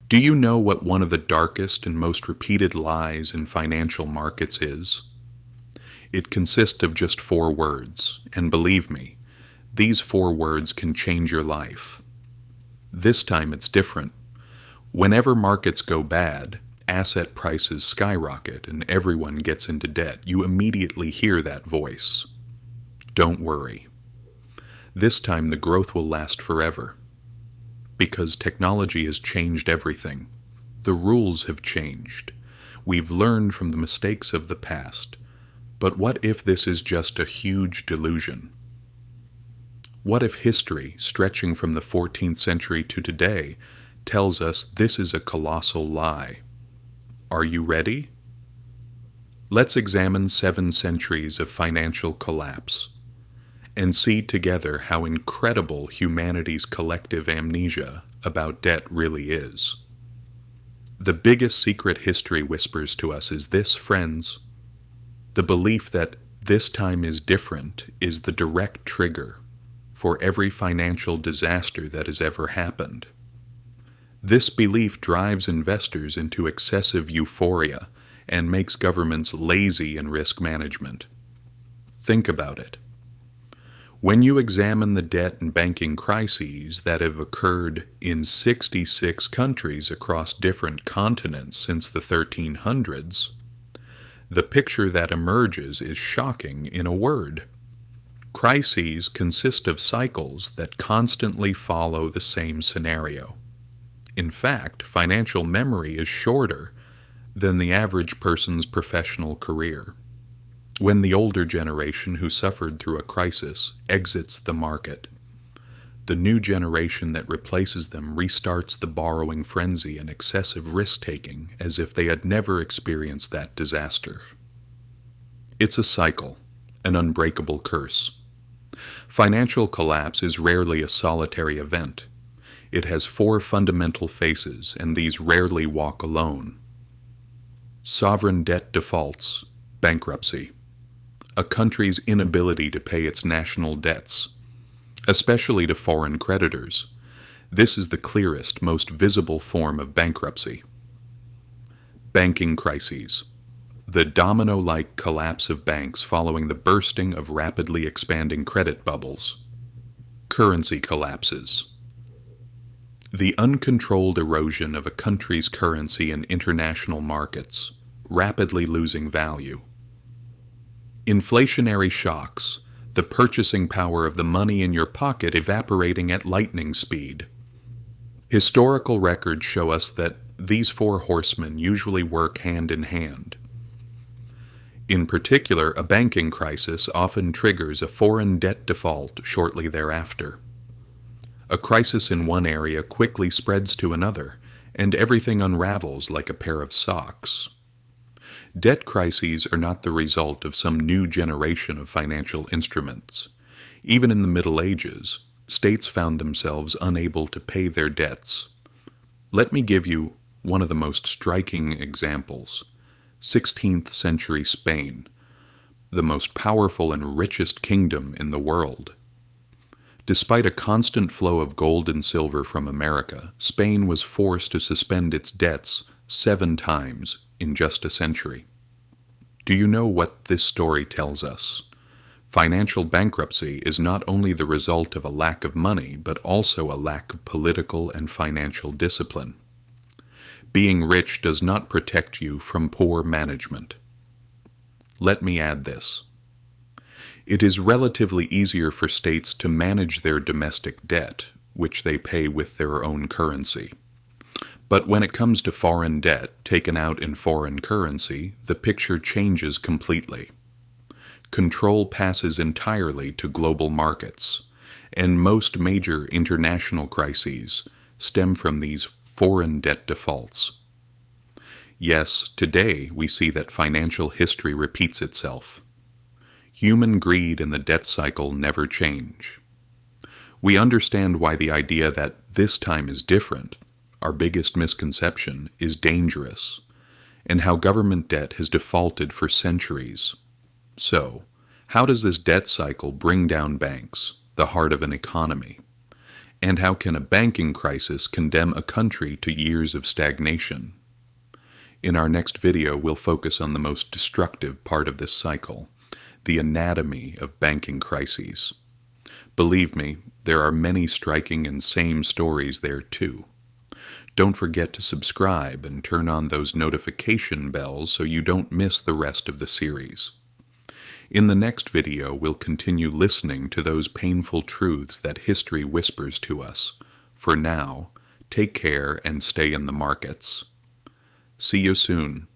Do you know what one of the darkest and most repeated lies in financial markets is? It consists of just 4 words, and believe me, these 4 words can change your life. This time it's different. Whenever markets go bad, asset prices skyrocket and everyone gets into debt, you immediately hear that voice. Don't worry. This time the growth will last forever. Because technology has changed everything. The rules have changed. We've learned from the mistakes of the past. But what if this is just a huge delusion? What if history, stretching from the 14th century to today, tells us this is a colossal lie? Are you ready? Let's examine 7 centuries of financial collapse and see together how incredible humanity's collective amnesia about debt really is. The biggest secret history whispers to us is this, friends. The belief that this time is different is the direct trigger for every financial disaster that has ever happened. This belief drives investors into excessive euphoria and makes governments lazy in risk management. Think about it. When you examine the debt and banking crises that have occurred in 66 countries across different continents since the 1300s, the picture that emerges is shocking in a word. Crises consist of cycles that constantly follow the same scenario. In fact, financial memory is shorter than the average person's professional career. When the older generation who suffered through a crisis exits the market, the new generation that replaces them restarts the borrowing frenzy and excessive risk-taking as if they had never experienced that disaster. It's a cycle, an unbreakable curse. Financial collapse is rarely a solitary event. It has 4 fundamental phases, and these rarely walk alone. Sovereign debt defaults, bankruptcy. A country's inability to pay its national debts, especially to foreign creditors. This is the clearest, most visible form of bankruptcy. Banking crises. The domino-like collapse of banks following the bursting of rapidly expanding credit bubbles. Currency collapses. The uncontrolled erosion of a country's currency in international markets, rapidly losing value. Inflationary shocks, the purchasing power of the money in your pocket evaporating at lightning speed. Historical records show us that these 4 horsemen usually work hand in hand. In particular, a banking crisis often triggers a foreign debt default shortly thereafter. A crisis in one area quickly spreads to another, and everything unravels like a pair of socks. Debt crises are not the result of some new generation of financial instruments. Even in the Middle Ages, states found themselves unable to pay their debts. Let me give you one of the most striking examples. 16th century Spain, the most powerful and richest kingdom in the world. Despite a constant flow of gold and silver from America, Spain was forced to suspend its debts 7 times in just a century. Do you know what this story tells us? Financial bankruptcy is not only the result of a lack of money, but also a lack of political and financial discipline. Being rich does not protect you from poor management. Let me add this. It is relatively easier for states to manage their domestic debt, which they pay with their own currency. But when it comes to foreign debt taken out in foreign currency, the picture changes completely. Control passes entirely to global markets, and most major international crises stem from these foreign debt defaults. Yes, today we see that financial history repeats itself. Human greed and the debt cycle never change. We understand why the idea that this time is different, our biggest misconception, is dangerous, and how government debt has defaulted for centuries. So, how does this debt cycle bring down banks, the heart of an economy? And how can a banking crisis condemn a country to years of stagnation? In our next video, we'll focus on the most destructive part of this cycle, the anatomy of banking crises. Believe me, there are many striking and same stories there too. Don't forget to subscribe and turn on those notification bells so you don't miss the rest of the series. In the next video, we'll continue listening to those painful truths that history whispers to us. For now, take care and stay in the markets. See you soon.